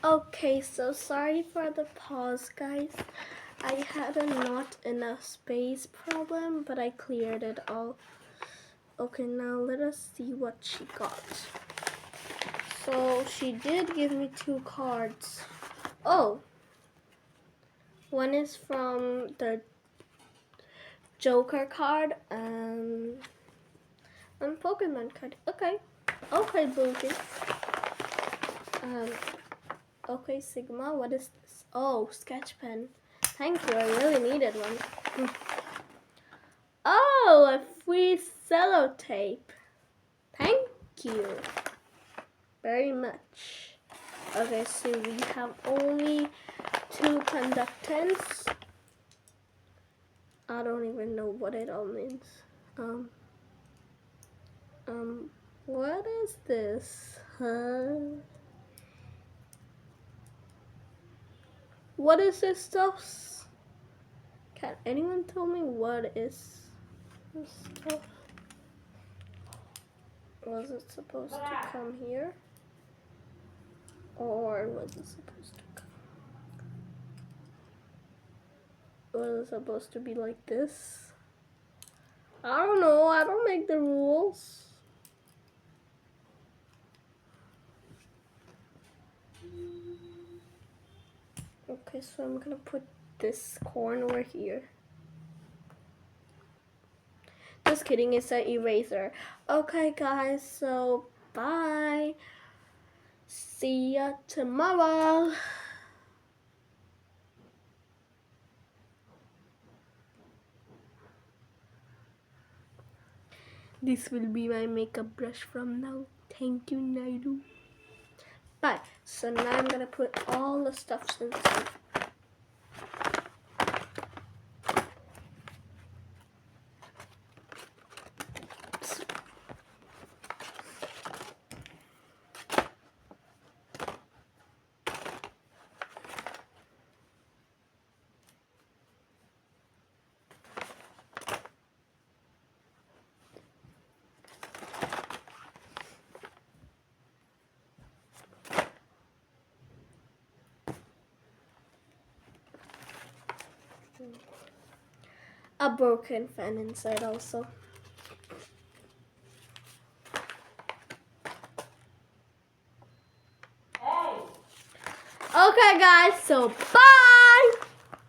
Okay, so sorry for the pause, guys. I had a not enough space problem, but I cleared it all. Okay, now let us see what she got. So she did give me 2 cards. Oh, one is from the Joker card and Pokemon card. Okay, Boogie. Okay, Sigma, what is this? Oh, sketch pen. Thank you, I really needed one. Oh, a free sellotape. Thank you very much. Okay, so we have only 2 conductance. I don't even know what it all means. What is this? Huh? What is this stuff? Can anyone tell me what is this stuff? Was it supposed to come here? Or was it supposed to come? Was it supposed to be like this? I don't know. I don't make the rules. Okay, so I'm gonna put this corn over here. Just kidding, it's an eraser. Okay, guys, so bye. See ya tomorrow. This will be my makeup brush from now. Thank you, Naidu. Bye. So now I'm gonna put all the stuff inside. A broken fan inside also. Hey! Okay, guys, so bye!